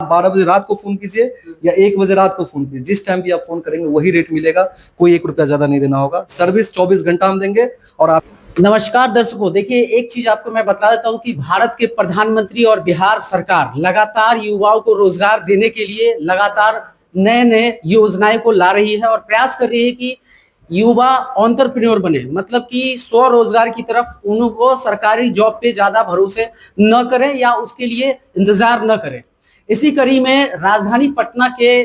12 बजे रात को फोन कीजिए या 1 बजे रात को फोन कीजिए, जिस टाइम भी आप फोन करेंगे वही रेट मिलेगा, कोई 1 रुपया ज्यादा नहीं देना होगा। सर्विस 24 घंटा हम देंगे। और आप नमस्कार दर्शकों, देखिए एक चीज आपको मैं बता देता हूं कि भारत के प्रधानमंत्री और बिहार सरकार लगातार युवाओं को रोजगार देने के लिए लगातार नए नए योजनाएं को ला रही है और प्रयास कर रही है कि युवा एंटरप्रेन्योर बने, मतलब कि स्वरोजगार की तरफ उनको सरकारी जॉब पे ज्यादा भरोसे न करें या उसके लिए इंतजार न करें। इसी कड़ी में राजधानी पटना के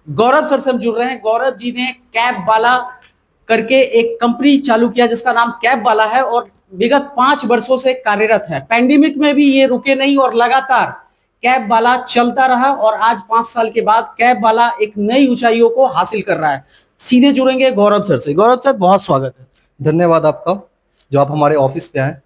गौरव सर से हम जुड़ रहे हैं। गौरव जी ने कैब वाला करके एक कंपनी चालू किया जिसका नाम कैब वाला है और विगत 5 वर्षों से कार्यरत है। पैंडेमिक में भी ये रुके नहीं और लगातार कैब वाला चलता रहा और आज 5 साल के बाद कैब वाला एक नई ऊंचाइयों को हासिल कर रहा है। सीधे जुड़ेंगे गौरव सर से। गौरव सर, बहुत स्वागत है। धन्यवाद आपका जो आप हमारे ऑफिस पे आए।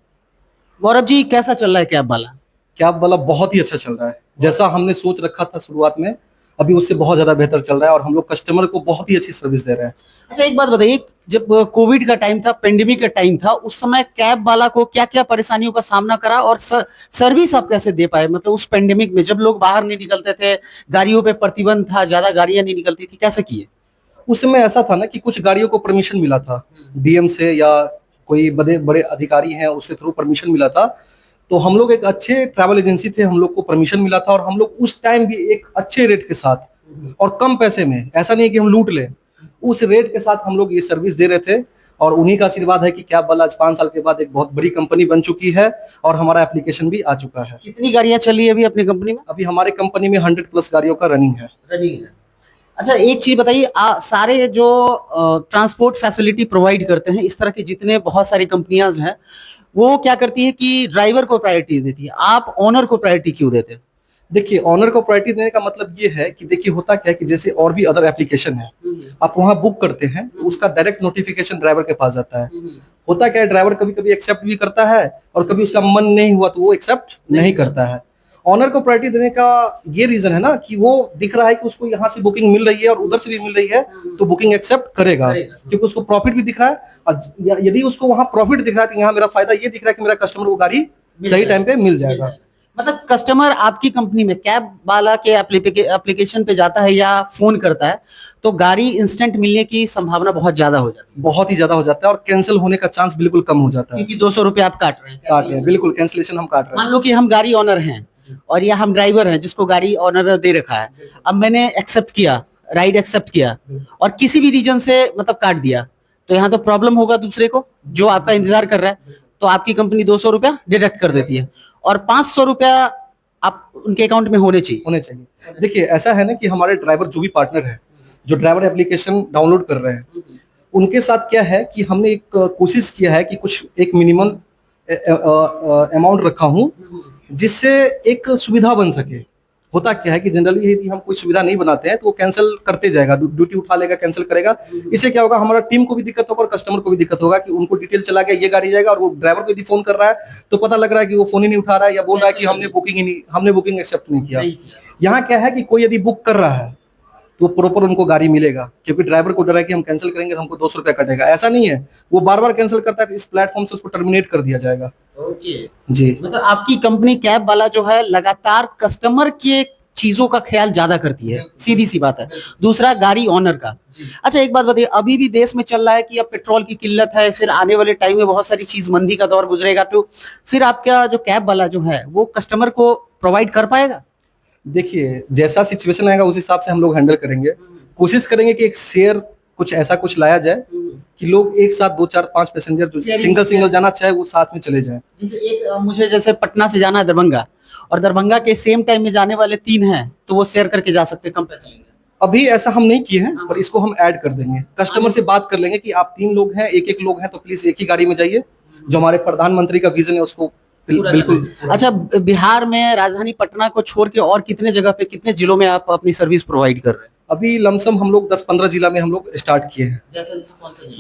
गौरव जी, कैसा चल रहा है कैब वाला? कैब वाला बहुत ही अच्छा चल रहा है, जैसा हमने सोच रखा था शुरुआत में, अभी उससे बहुत ज्यादा बेहतर चल रहा है और हम लोग कस्टमर को बहुत ही अच्छी सर्विस दे रहे हैं। अच्छा, एक बात बताइए, जब कोविड का टाइम था, पेंडेमिक का टाइम था, उस समय कैब वाला को क्या क्या परेशानियों का सामना करा और सर्विस आप कैसे दे पाए? मतलब उस पेंडेमिक में जब लोग बाहर नहीं निकलते थे, गाड़ियों पे प्रतिबंध था, ज्यादा गाड़ियां नहीं निकलती थी, कैसे किए? उस समय ऐसा था ना कि कुछ गाड़ियों को परमिशन मिला था डीएम से या कोई बड़े बड़े अधिकारी हैं उसके थ्रू परमिशन मिला था, तो हम लोग एक अच्छे ट्रैवल एजेंसी थे, हम लोग को परमिशन मिला था और हम लोग उस टाइम भी एक अच्छे रेट के साथ और कम पैसे में, ऐसा नहीं है कि हम लूट ले, उस रेट के साथ हम लोग ये सर्विस दे रहे थे। और उन्हीं का आशीर्वाद है कि कैब वाला आज 5 साल के बाद एक बहुत बड़ी कंपनी बन चुकी है और हमारा एप्लीकेशन भी आ चुका है। कितनी गाड़ियां चली है अभी अपनी कंपनी में? अभी हमारे कंपनी में 100+ गाड़ियों का रनिंग है। अच्छा, एक चीज बताइए, सारे जो ट्रांसपोर्ट फैसिलिटी प्रोवाइड करते हैं, इस तरह की जितने बहुत सारी कंपनियां हैं, वो क्या करती है कि ड्राइवर को प्रायोरिटी देती है, आप ओनर को प्रायोरिटी क्यों देते हैं? देखिए, ऑनर को प्रायोरिटी देने का मतलब ये है कि देखिए होता क्या है कि जैसे और भी अदर एप्लीकेशन है, आप वहां बुक करते हैं, उसका डायरेक्ट नोटिफिकेशन ड्राइवर के पास जाता है। होता क्या है, ड्राइवर कभी कभी एक्सेप्ट भी करता है और कभी उसका मन नहीं हुआ तो वो एक्सेप्ट नहीं करता है। ऑनर को प्रायोरिटी देने का ये रीजन है ना कि वो दिख रहा है कि उसको यहाँ से बुकिंग मिल रही है और उधर से भी मिल रही है, तो बुकिंग एक्सेप्ट करेगा क्योंकि उसको प्रॉफिट भी दिख रहा है। और यदि उसको वहां प्रॉफिट दिख रहा है कि यहाँ मेरा फायदा ये दिख रहा है कि मेरा कस्टमर को गाड़ी सही टाइम पे मिल जाएगा। मतलब कस्टमर आपकी कंपनी में कैब वाला के एप्लीकेशन पे जाता है या फोन करता है तो गाड़ी इंस्टेंट मिलने की संभावना बहुत ज्यादा हो जाती है, बहुत ही ज्यादा हो जाता है और कैंसिल होने का चांस बिल्कुल कम हो जाता है, क्योंकि 200 रुपये आप काट रहे हैं। बिल्कुल कैंसिलेशन हम काट रहे हैं। मान लो कि हम गाड़ी ऑनर हैं और या हम ड्राइवर हैं जिसको गाड़ी ऑनर दे रखा है, अब मैंने एक्सेप्ट किया, राइड एक्सेप्ट किया और किसी भी रीजन से मतलब काट दिया, तो यहाँ तो प्रॉब्लम होगा दूसरे को जो आपका इंतजार कर रहा है, तो आपकी कंपनी 200 रुपया डिडक्ट कर देती है और 500 रुपया आप उनके अकाउंट में होने चाहिए। देखिए, ऐसा है ना कि हमारे ड्राइवर जो भी पार्टनर है, जो ड्राइवर एप्लीकेशन डाउनलोड कर रहे हैं, उनके साथ क्या है कि हमने एक कोशिश किया है कि कुछ एक मिनिमम अमाउंट रखा हूं जिससे एक सुविधा बन सके। होता क्या है कि जनरली यदि हम कोई सुविधा नहीं बनाते हैं तो वो कैंसिल करते जाएगा, ड्यूटी उठा लेगा, कैंसिल करेगा। इससे क्या होगा, हमारा टीम को भी दिक्कत होगा और कस्टमर को भी दिक्कत होगा कि उनको डिटेल चला गया ये गाड़ी जाएगा और वो ड्राइवर को यदि फोन कर रहा है तो पता लग रहा है कि वो फोन ही नहीं उठा रहा है या बोल रहा है कि हमने बुकिंग एक्सेप्ट नहीं किया। यहाँ क्या है कि कोई यदि बुक कर रहा है तो प्रॉपर उनको गाड़ी मिलेगा, क्योंकि ड्राइवर को डर है कि हम कैंसिल करेंगे तो हमको 200 रुपया कटेगा। ऐसा नहीं है, वो बार बार कैंसिल करता है तो इस प्लेटफॉर्म से उसको टर्मिनेट कर दिया जाएगा। जी, मतलब आपकी कंपनी कैब वाला जो है लगातार कस्टमर के चीजों का ख्याल ज्यादा करती है, सीधी सी बात है। दूसरा, गाड़ी ऑनर का। अच्छा, एक बात बताइए, अभी भी देश में चल रहा है कि अब पेट्रोल की किल्लत है, फिर आने वाले टाइम में बहुत सारी चीज मंदी का दौर गुजरेगा, तो फिर आपका जो कैब वाला जो है वो कस्टमर को प्रोवाइड कर पाएगा? देखिए, जैसा सिचुएशन आएगा उस हिसाब से हम लोग हैंडल करेंगे। कोशिश करेंगे कि एक शेयर कुछ लाया जाए कि लोग एक साथ 2, 4, 5 पैसेंजर जो सिंगल जाना चाहे वो साथ में चले जाएं। मुझे जैसे पटना से जाना है दरभंगा और दरभंगा के सेम टाइम में जाने वाले 3 हैं तो वो शेयर करके जा सकते हैं, कम पैसे लेंगे। अभी ऐसा हम नहीं किए हैं, पर इसको हम ऐड कर देंगे। कस्टमर से बात कर लेंगे कि आप 3 लोग हैं, एक लोग हैं तो प्लीज एक ही गाड़ी में जाइए। जो हमारे प्रधानमंत्री का विजन है उसको बिल्कुल। अच्छा, बिहार में राजधानी पटना को छोड़ के और कितने जगह पे, कितने जिलों में आप अपनी सर्विस प्रोवाइड कर रहे हैं? अभी लमसम हम लोग 10-15 जिला में हम लोग स्टार्ट किए हैं,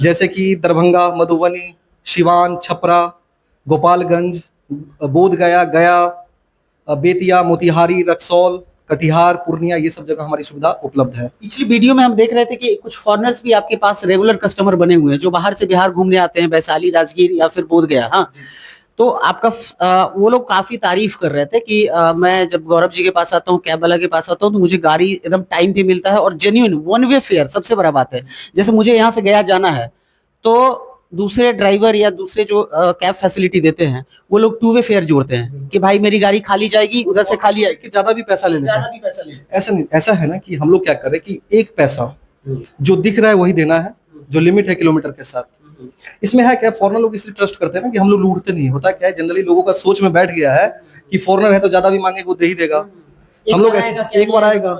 जैसे कि दरभंगा, मधुबनी, सिवान, छपरा, गोपालगंज, बोधगया, गया, बेतिया, मोतिहारी, रक्सौल, कटिहार, पूर्णिया, ये सब जगह हमारी सुविधा उपलब्ध है। पिछली वीडियो में हम देख रहे थे कि कुछ फॉरेनर्स भी आपके पास रेगुलर कस्टमर बने हुए हैं जो बाहर से बिहार घूमने आते हैं, वैशाली, राजगीर या फिर बोधगया। हाँ, तो आपका वो लोग काफी तारीफ कर रहे थे कि मैं जब गौरव जी के पास आता हूँ, कैब वाला के पास आता हूँ, तो मुझे गाड़ी एकदम टाइम पे मिलता है और जेन्युइन वन वे फेयर सबसे बड़ा बात है। जैसे मुझे यहाँ से गया जाना है तो दूसरे ड्राइवर या दूसरे जो कैब फैसिलिटी देते हैं वो लोग टू वे फेयर जोड़ते हैं कि भाई मेरी गाड़ी खाली जाएगी, उधर से खाली आएगी, कि ज्यादा भी पैसा ले लेते ज्यादा हैं। भी पैसा ले। ऐसा नहीं, ऐसा है ना कि हम लोग क्या कर रहे हैं कि एक पैसा जो दिख रहा है वही देना है, जो लिमिट है किलोमीटर के साथ। इसमें है क्या, फॉरेनर लोग इसलिए ट्रस्ट करते हैं ना कि हम लोग लूटते नहीं। होता क्या है, जनरली लोगों का सोच में बैठ गया है कि फॉरेनर है तो ज्यादा भी मांगेगा वो दे ही देगा। हम लोग ऐसे एक बार आएगा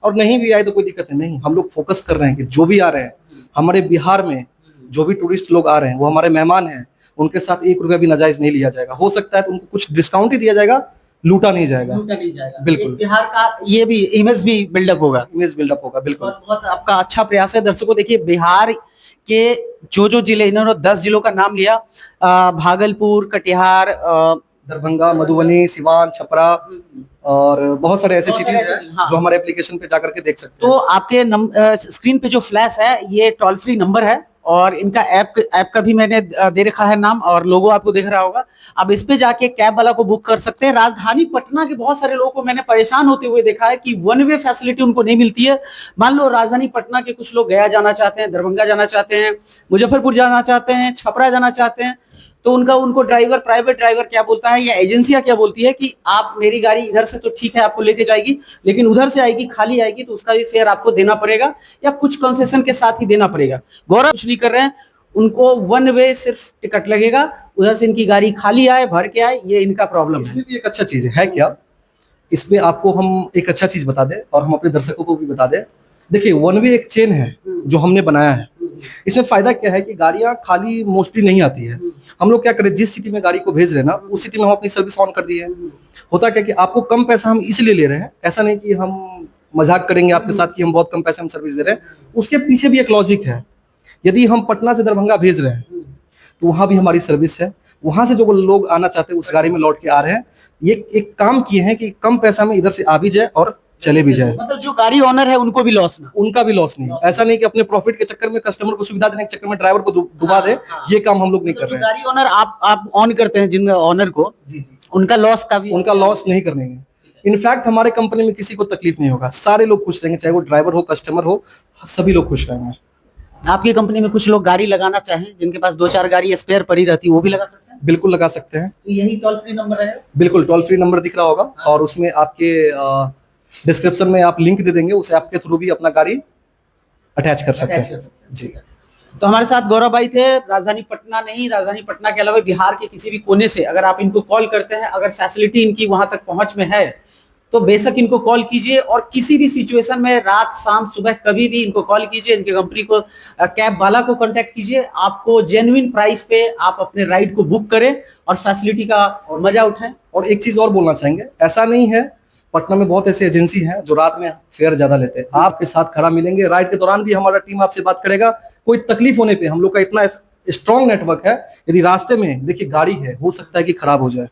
और नहीं भी आए तो कोई दिक्कत नहीं। हम लोग फोकस कर रहे हैं कि जो भी आ रहे हैं हमारे बिहार में, जो भी टूरिस्ट लोग आ रहे हैं वो हमारे मेहमान हैं, उनके साथ 1 रुपया भी नाजायज नहीं लिया जाएगा। हो सकता है तो उनको कुछ डिस्काउंट ही दिया जाएगा, लूटा नहीं जाएगा। लूटा नहीं जाएगा। बिल्कुल। बिहार का ये भी इमेज भी बिल्डअप होगा, इमेज बिल्डअप होगा। बिल्कुल। बहुत बहुत आपका अच्छा प्रयास है। दर्शकों देखिए, बिहार के जो जिले, इन्होंने 10 जिलों का नाम लिया, भागलपुर, कटिहार, दरभंगा, मधुबनी, सिवान, छपरा और बहुत सारे ऐसे सिटीज हैं जो हमारे एप्लीकेशन पे जाकर के देख सकते हैं। तो आपके स्क्रीन पे जो फ्लैश है ये टोल फ्री नंबर है और इनका ऐप का भी मैंने दे रखा है नाम और लोगो आपको दिख रहा होगा। अब इस पे जाके कैब वाला को बुक कर सकते हैं। राजधानी पटना के बहुत सारे लोगों को मैंने परेशान होते हुए देखा है कि वन वे फैसिलिटी उनको नहीं मिलती है। मान लो राजधानी पटना के कुछ लोग गया जाना चाहते हैं, दरभंगा जाना चाहते हैं, मुजफ्फरपुर जाना चाहते हैं, छपरा जाना चाहते हैं, तो उनको ड्राइवर, प्राइवेट ड्राइवर क्या बोलता है या एजेंसियां क्या बोलती है कि आप मेरी गाड़ी इधर से तो ठीक है आपको लेके जाएगी, लेकिन उधर से आएगी, खाली आएगी तो उसका भी फेयर आपको देना पड़ेगा या कुछ कंसेशन के साथ ही देना पड़ेगा। गौरव कुछ नहीं कर रहे हैं, उनको वन वे सिर्फ टिकट लगेगा, उधर से इनकी गाड़ी खाली आए, भर के आए, ये इनका प्रॉब्लम है। इसमें भी एक अच्छा चीज है क्या, इसमें आपको हम एक अच्छा चीज बता दें और हम अपने दर्शकों को भी बता दें। देखिए, वन वे एक चेन है जो हमने बनाया है। इसमें फायदा क्या है कि गाड़ियां खाली मोस्टली नहीं आती है। हम लोग क्या करें, जिस सिटी में गाड़ी को भेज रहे हैं ना उस सिटी में हम अपनी सर्विस ऑन कर दिए हैं। होता क्या कि आपको कम पैसा हम इसलिए ले रहे हैं, ऐसा नहीं कि हम मजाक करेंगे आपके साथ कि हम बहुत कम पैसे में सर्विस दे रहे हैं। उसके पीछे भी एक लॉजिक है। यदि हम पटना से दरभंगा भेज रहे हैं तो वहां भी हमारी सर्विस है। वहां से जो लोग आना चाहते हैं उस गाड़ी में लौट के आ रहे हैं। ये एक काम किए हैं कि कम पैसा में इधर से आ भी जाए और चले भी जाए। मतलब जो गाड़ी ओनर है उनको भी लॉस ना, उनका भी लॉस नहीं। ऐसा नहीं कि अपने प्रॉफिट के चक्कर में, कस्टमर को सुविधा देने के चक्कर में ड्राइवर को डुबा दे। ये काम हम लोग नहीं कर रहे हैं। गाड़ी ओनर आप ऑन करते हैं, जिन ऑनर को उनका लॉस का भी, उनका लॉस नहीं करने। इनफैक्ट हमारे कंपनी में किसी को तकलीफ नहीं होगा, सारे लोग खुश रहेंगे, चाहे वो ड्राइवर हो, कस्टमर हो, सभी लोग खुश रहेंगे। आपकी कंपनी में कुछ लोग गाड़ी लगाना चाहें, जिनके पास 2-4 गाड़ी स्पेयर पड़ी रहती है, वो भी लगा सकते हैं? बिल्कुल लगा सकते हैं। तो यही टोल फ्री नंबर है? बिल्कुल, टोल फ्री नंबर दिख रहा होगा और उसमें आपके डिस्क्रिप्शन में आप लिंक दे देंगे, उस ऐप के थ्रू भी अपना गाड़ी अटैच कर सकते हैं। जी। तो हमारे साथ गौरव भाई थे। राजधानी पटना नहीं, राजधानी पटना के अलावा बिहार के किसी भी कोने से अगर आप इनको कॉल करते हैं, अगर फैसिलिटी इनकी वहां तक पहुंच में है तो बेशक इनको कॉल कीजिए और किसी भी सिचुएशन में, रात, शाम, सुबह, कभी भी इनको कॉल कीजिए। इनके कंपनी को, कैब वाला को कांटेक्ट कीजिए। आपको जेन्युइन प्राइस पे आप अपने राइड को बुक करें और फैसिलिटी का मजा उठाएं। और एक चीज और बोलना चाहेंगे, ऐसा नहीं है, पटना में बहुत ऐसी एजेंसी हैं जो रात में फेयर ज्यादा लेते हैं। आपके साथ खड़ा मिलेंगे, राइड के दौरान भी हमारा टीम आपसे बात करेगा। कोई तकलीफ होने पे हम लोग का इतना स्ट्रॉन्ग नेटवर्क है, यदि रास्ते में देखिए गाड़ी है, हो सकता है कि खराब हो जाए,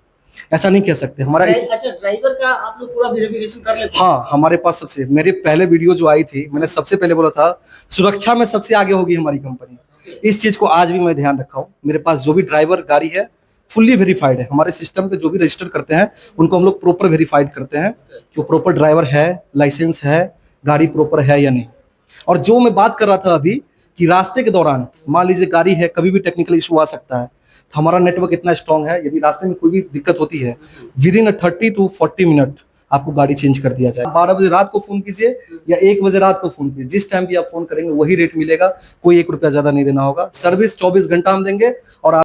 ऐसा नहीं कह सकते हमारा। अच्छा, ड्राइवर का आप लोग पूरा वेरिफिकेशन कर लेते हैं? हाँ, हमारे पास सबसे, मेरे पहले वीडियो जो आई थी मैंने सबसे पहले बोला था सुरक्षा में सबसे आगे होगी हमारी कंपनी। इस चीज को आज भी मैं ध्यान रखा हूँ। मेरे पास जो भी ड्राइवर गाड़ी है फुल्ली वेरीफाइड है। हमारे सिस्टम पे जो भी रजिस्टर करते हैं उनको हम लोग प्रॉपर वेरीफाइड करते हैं कि वो प्रॉपर ड्राइवर है, लाइसेंस है, गाड़ी प्रॉपर है या नहीं। और जो मैं बात कर रहा था अभी कि रास्ते के दौरान मान लीजिए गाड़ी है, कभी भी टेक्निकल इशू आ सकता है, तो हमारा नेटवर्क इतना स्ट्रांग है, यदि रास्ते में कोई भी दिक्कत होती है विद इन 30 to 40 मिनट आपको गाड़ी चेंज कर दिया जाए। 12 बजे रात को फोन कीजिए या 1 बजे रात को फोन कीजिए, जिस टाइम भी आप फोन करेंगे वही रेट मिलेगा। कोई 1 रुपया ज्यादा नहीं देना होगा। सर्विस 24 घंटा हम देंगे और